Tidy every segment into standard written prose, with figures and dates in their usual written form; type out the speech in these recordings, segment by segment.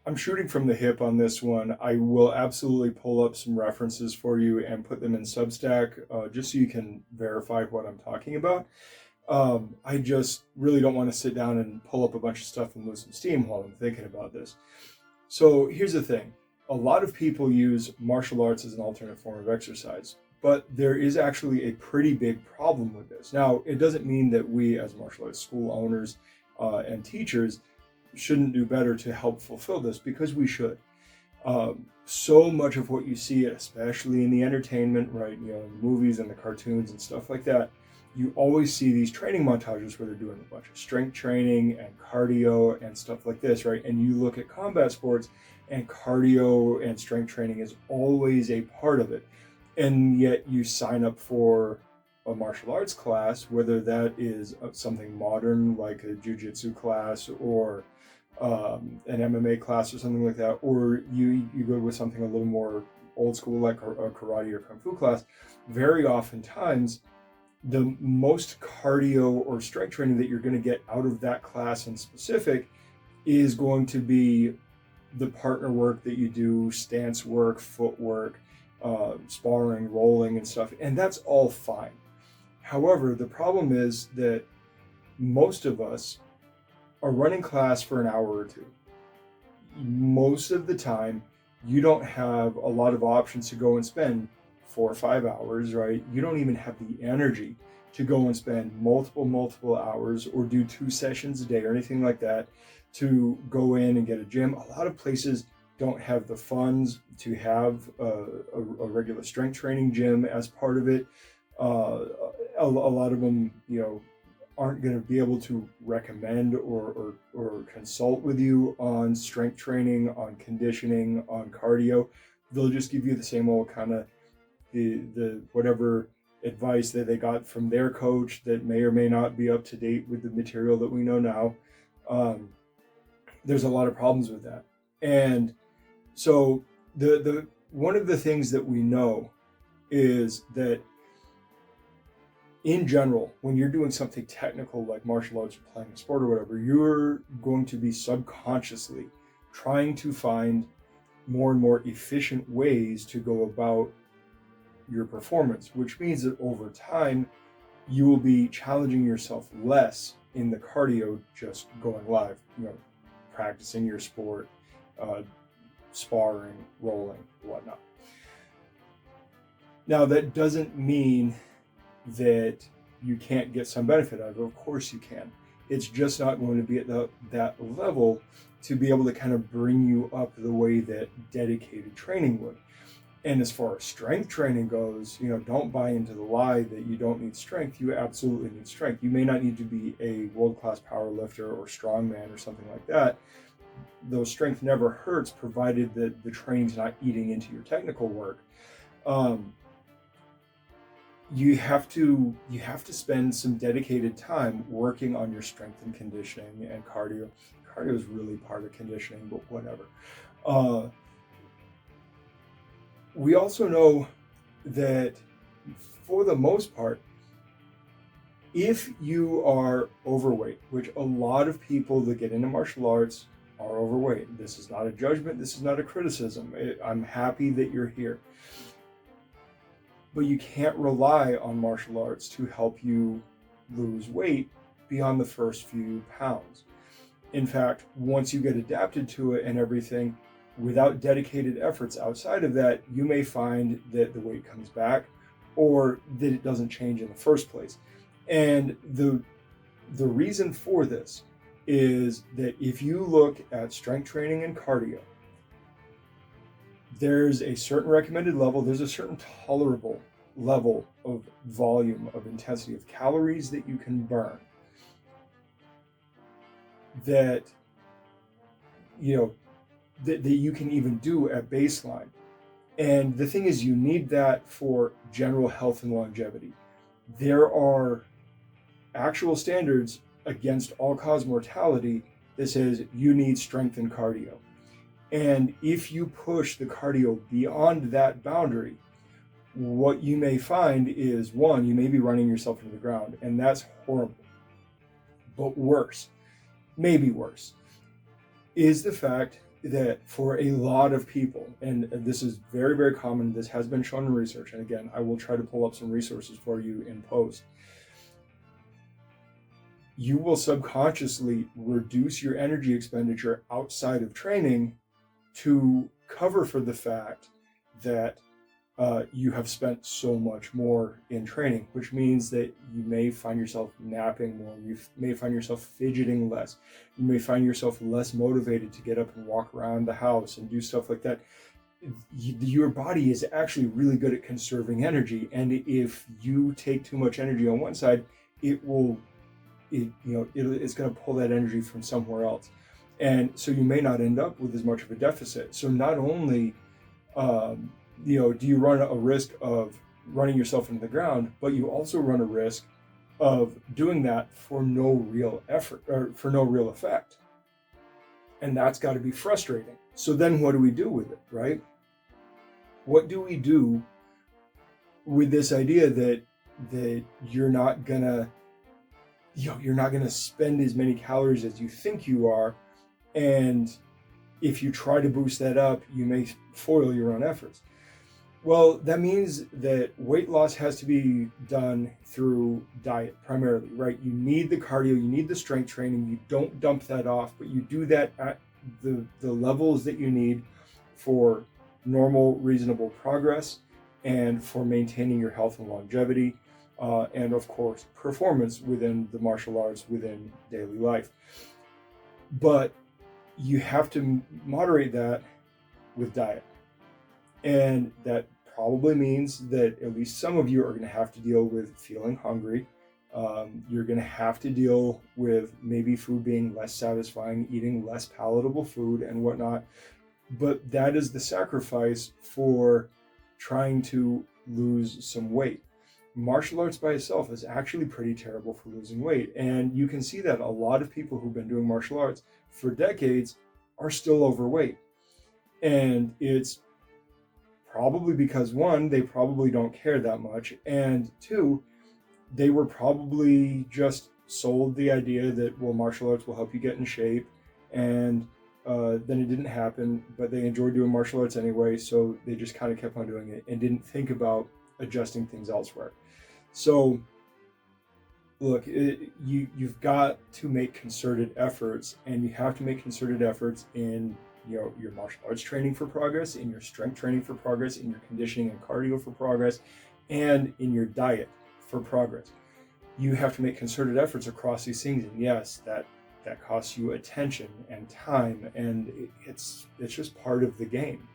I'm shooting from the hip on this one. I will absolutely pull up some references for you and put them in Substack, just so you can verify what I'm talking about. I just really don't want to sit down and pull up a bunch of stuff and lose some steam while I'm thinking about this. So here's the thing. A lot of people use martial arts as an alternate form of exercise, but there is actually a pretty big problem with this. Now, it doesn't mean that we as martial arts school owners and teachers shouldn't do better to help fulfill this, because we should. So much of what you see, especially in the entertainment, right, the movies and the cartoons and stuff like that, you always see these training montages where they're doing a bunch of strength training and cardio and stuff like this, right? And you look at combat sports, and cardio and strength training is always a part of it. And yet you sign up for a martial arts class, whether that is something modern like a jiu-jitsu class, or an MMA class or something like that, or you go with something a little more old school like a karate or kung fu class. Very oftentimes, the most cardio or strength training that you're going to get out of that class in specific is going to be the partner work that you do, stance work, footwork, sparring, rolling, and stuff, and that's all fine. However, the problem is that most of us are running class for an hour or two. Most of the time, you don't have a lot of options to go and spend 4 or 5 hours, right? You don't even have the energy to go and spend multiple hours or do 2 sessions a day or anything like that to go in and get a gym. A lot of places don't have the funds to have a regular strength training gym as part of it. A lot of them, aren't going to be able to recommend or consult with you on strength training, on conditioning, on cardio. They'll just give you the same old kind of the whatever advice that they got from their coach that may or may not be up to date with the material that we know now. There's a lot of problems with that. And so the one of the things that we know is that in general, when you're doing something technical like martial arts or playing a sport or whatever, you're going to be subconsciously trying to find more and more efficient ways to go about your performance, which means that over time, you will be challenging yourself less in the cardio, just going live, practicing your sport, sparring, rolling, whatnot. Now, that doesn't mean that you can't get some benefit out of it. Of course you can. It's just not going to be at that level to be able to kind of bring you up the way that dedicated training would. And as far as strength training goes, don't buy into the lie that you don't need strength. You absolutely need strength. You may not need to be a world-class power lifter or strongman or something like that. Though strength never hurts, provided that the training's not eating into your technical work. You have to spend some dedicated time working on your strength and conditioning and cardio. Cardio is really part of conditioning, but whatever. We also know that for the most part, if you are overweight, which a lot of people that get into martial arts are overweight. This is not a judgment. This is not a criticism. I'm happy that you're here. But you can't rely on martial arts to help you lose weight beyond the first few pounds. In fact, once you get adapted to it and everything, without dedicated efforts outside of that, you may find that the weight comes back or that it doesn't change in the first place. And the reason for this is that if you look at strength training and cardio, there's a certain recommended level, there's a certain tolerable level of volume, of intensity, of calories that you can burn that you can even do at baseline. And the thing is, you need that for general health and longevity. There are actual standards against all-cause mortality that says you need strength and cardio. And if you push the cardio beyond that boundary, what you may find is, one, you may be running yourself into the ground, and that's horrible. But worse, maybe worse, is the fact that for a lot of people, and this is very, very common, this has been shown in research, and again, I will try to pull up some resources for you in post, you will subconsciously reduce your energy expenditure outside of training to cover for the fact that you have spent so much more in training, which means that you may find yourself napping more, you may find yourself fidgeting less, you may find yourself less motivated to get up and walk around the house and do stuff like that. Your body is actually really good at conserving energy, and if you take too much energy on one side, it's going to pull that energy from somewhere else, and so you may not end up with as much of a deficit. So not only do you run a risk of running yourself into the ground, but you also run a risk of doing that for no real effort or for no real effect. And that's got to be frustrating. So then what do we do with it, right? What do we do with this idea that you're not gonna spend as many calories as you think you are, and if you try to boost that up, you may foil your own efforts? Well, that means that weight loss has to be done through diet primarily, right? You need the cardio, you need the strength training, you don't dump that off, but you do that at the levels that you need for normal, reasonable progress and for maintaining your health and longevity, and of course, performance within the martial arts, within daily life. But you have to moderate that with diet. And that probably means that at least some of you are going to have to deal with feeling hungry. You're going to have to deal with maybe food being less satisfying, eating less palatable food and whatnot. But that is the sacrifice for trying to lose some weight. Martial arts by itself is actually pretty terrible for losing weight. And you can see that a lot of people who've been doing martial arts for decades are still overweight. And it's probably because, one, they probably don't care that much, and two, they were probably just sold the idea that, well, martial arts will help you get in shape, and then it didn't happen, but they enjoyed doing martial arts anyway, so they just kind of kept on doing it and didn't think about adjusting things elsewhere. So look, you've got to make concerted efforts, and you have to make concerted efforts in your martial arts training for progress, in your strength training for progress, in your conditioning and cardio for progress, and in your diet for progress. You have to make concerted efforts across these things, and yes, that costs you attention and time, and it's just part of the game.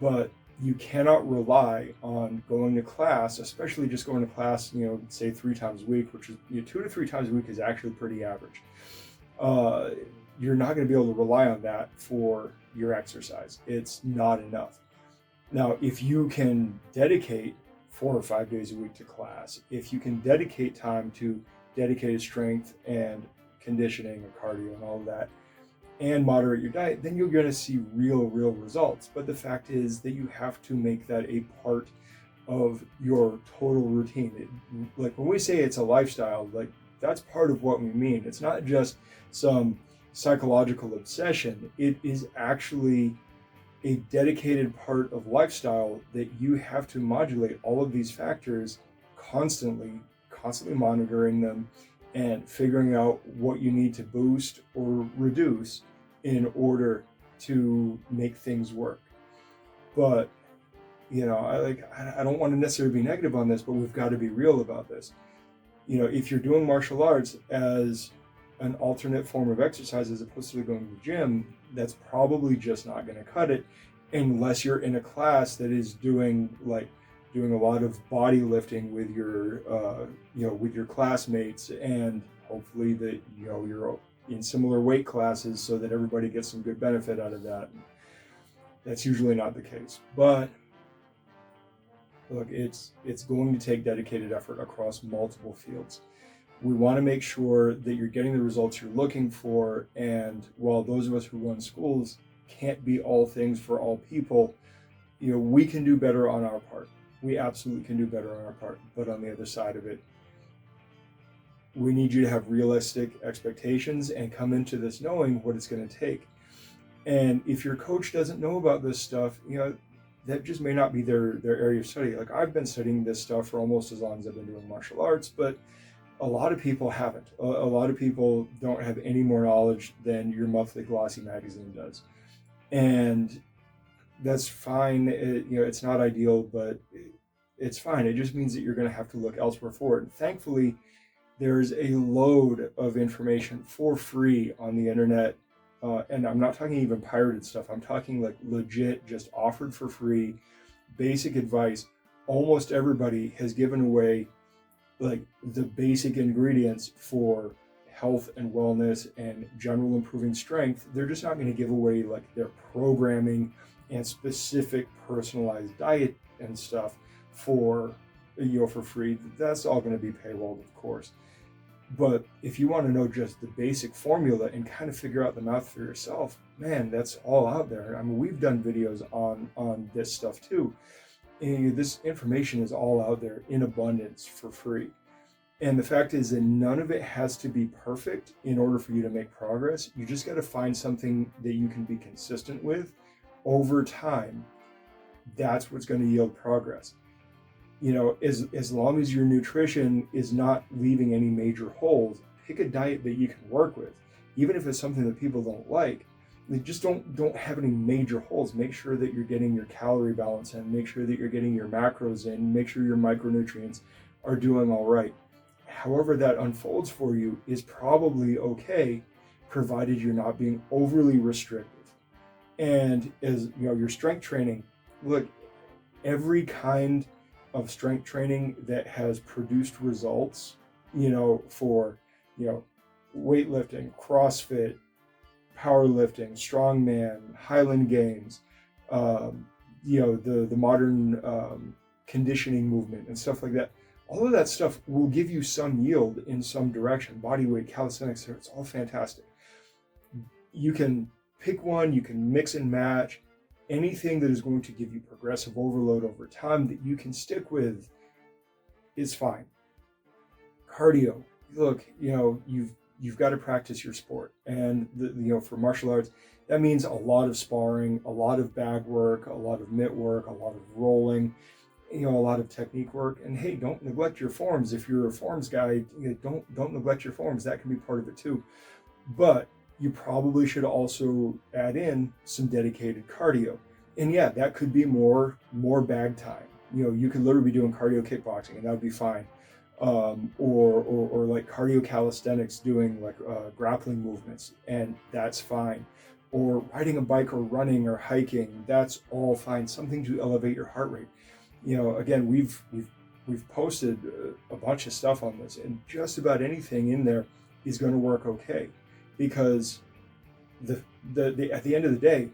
But you cannot rely on going to class, especially just going to class, say 3 times a week, which is 2 to 3 times a week is actually pretty average. You're not going to be able to rely on that for your exercise. It's not enough. Now, if you can dedicate 4 or 5 days a week to class, if you can dedicate time to dedicated strength and conditioning and cardio and all of that, and moderate your diet, then you're going to see real results. But the fact is that you have to make that a part of your total routine. Like when we say it's a lifestyle, like that's part of what we mean. It's not just some psychological obsession. It is actually a dedicated part of lifestyle that you have to modulate all of these factors constantly monitoring them and figuring out what you need to boost or reduce in order to make things work. But I don't want to necessarily be negative on this, but we've got to be real about this. If you're doing martial arts as an alternate form of exercise as opposed to going to the gym, that's probably just not going to cut it unless you're in a class that is doing a lot of body lifting with your classmates, and hopefully that you're in similar weight classes so that everybody gets some good benefit out of that. That's usually not the case, but look, it's going to take dedicated effort across multiple fields. We want to make sure that you're getting the results you're looking for, and while those of us who run schools can't be all things for all people, we can do better on our part. We absolutely can do better on our part, but on the other side of it, we need you to have realistic expectations and come into this knowing what it's going to take. And if your coach doesn't know about this stuff, that just may not be their area of study. Like, I've been studying this stuff for almost as long as I've been doing martial arts, but a lot of people haven't. A lot of people don't have any more knowledge than your monthly glossy magazine does. And that's fine. It's not ideal, but it's fine. It just means that you're going to have to look elsewhere for it. And thankfully, there's a load of information for free on the internet. And I'm not talking even pirated stuff. I'm talking like legit, just offered for free, basic advice. Almost everybody has given away like the basic ingredients for health and wellness and general improving strength. They're just not going to give away like their programming and specific personalized diet and stuff for free. That's all going to be paywalled, of course. But if you want to know just the basic formula and kind of figure out the math for yourself, man, that's all out there. I mean, we've done videos on this stuff too. And this information is all out there in abundance for free. And the fact is that none of it has to be perfect in order for you to make progress. You just got to find something that you can be consistent with over time. That's what's going to yield progress. As long as your nutrition is not leaving any major holes, pick a diet that you can work with. Even if it's something that people don't like, they just don't have any major holes. Make sure that you're getting your calorie balance in, make sure that you're getting your macros in, make sure your micronutrients are doing all right. However that unfolds for you is probably okay, provided you're not being overly restrictive. And as your strength training, look, every kind of strength training that has produced results, for, weightlifting, CrossFit, powerlifting, strongman, Highland Games, the modern conditioning movement and stuff like that. All of that stuff will give you some yield in some direction. Bodyweight, calisthenics, it's all fantastic. You can pick one, you can mix and match. Anything that is going to give you progressive overload over time that you can stick with is fine. Cardio, look, you've got to practice your sport. And for martial arts, that means a lot of sparring, a lot of bag work, a lot of mitt work, a lot of rolling, a lot of technique work. And hey, don't neglect your forms. If you're a forms guy, don't neglect your forms. That can be part of it too. But you probably should also add in some dedicated cardio. And yeah, that could be more bag time. You could literally be doing cardio kickboxing and that would be fine. Or like cardio calisthenics, doing like grappling movements, and that's fine. Or riding a bike or running or hiking, that's all fine. Something to elevate your heart rate. Again, we've posted a bunch of stuff on this, and just about anything in there is going to work okay. Because the at the end of the day,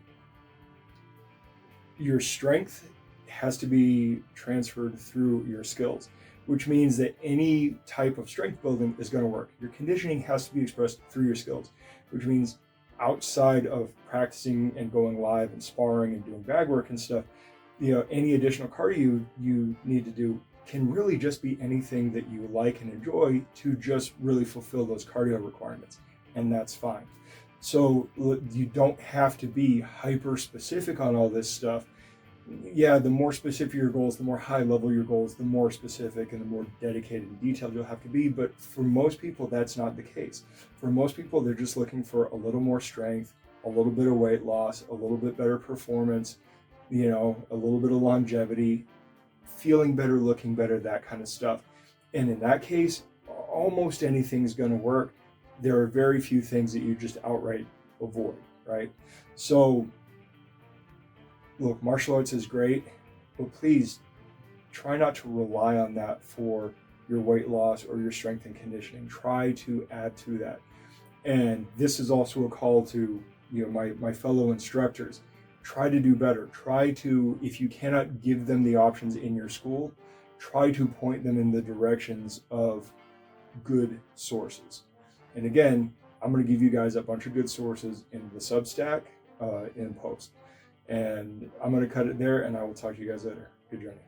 your strength has to be transferred through your skills, which means that any type of strength building is going to work. Your conditioning has to be expressed through your skills, which means outside of practicing and going live and sparring and doing bag work and stuff, any additional cardio you need to do can really just be anything that you like and enjoy to just really fulfill those cardio requirements. And that's fine. So you don't have to be hyper specific on all this stuff. Yeah, the more specific your goals, the more high level your goals, the more specific and the more dedicated and detailed you'll have to be. But for most people, that's not the case. For most people, they're just looking for a little more strength, a little bit of weight loss, a little bit better performance, a little bit of longevity, feeling better, looking better, that kind of stuff. And in that case, almost anything's going to work. There are very few things that you just outright avoid, right? So, look, martial arts is great, but please try not to rely on that for your weight loss or your strength and conditioning. Try to add to that. And this is also a call to my fellow instructors. Try to do better. Try to, if you cannot give them the options in your school, try to point them in the directions of good sources. And again, I'm going to give you guys a bunch of good sources in the Substack in post. And I'm going to cut it there, and I will talk to you guys later. Good journey.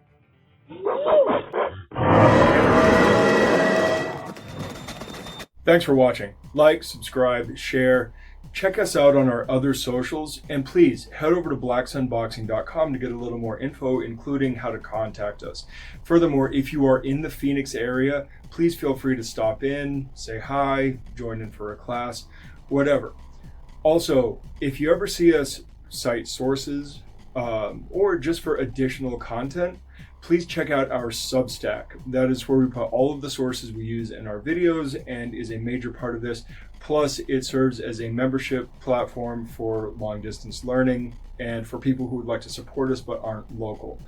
Thanks for watching. Like, subscribe, share, Check us out on our other socials, and please head over to blacksunboxing.com to get a little more info, including how to contact us. Furthermore, if you are in the Phoenix area, please feel free to stop in, say hi, join in for a class, whatever. Also, if you ever see us cite sources or just for additional content, please check out our Substack. That is where we put all of the sources we use in our videos and is a major part of this. Plus, it serves as a membership platform for long distance learning and for people who would like to support us but aren't local.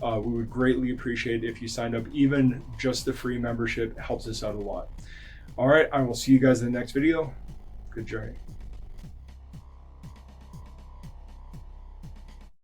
We would greatly appreciate it if you signed up. Even just the free membership helps us out a lot. All right, I will see you guys in the next video. Good journey.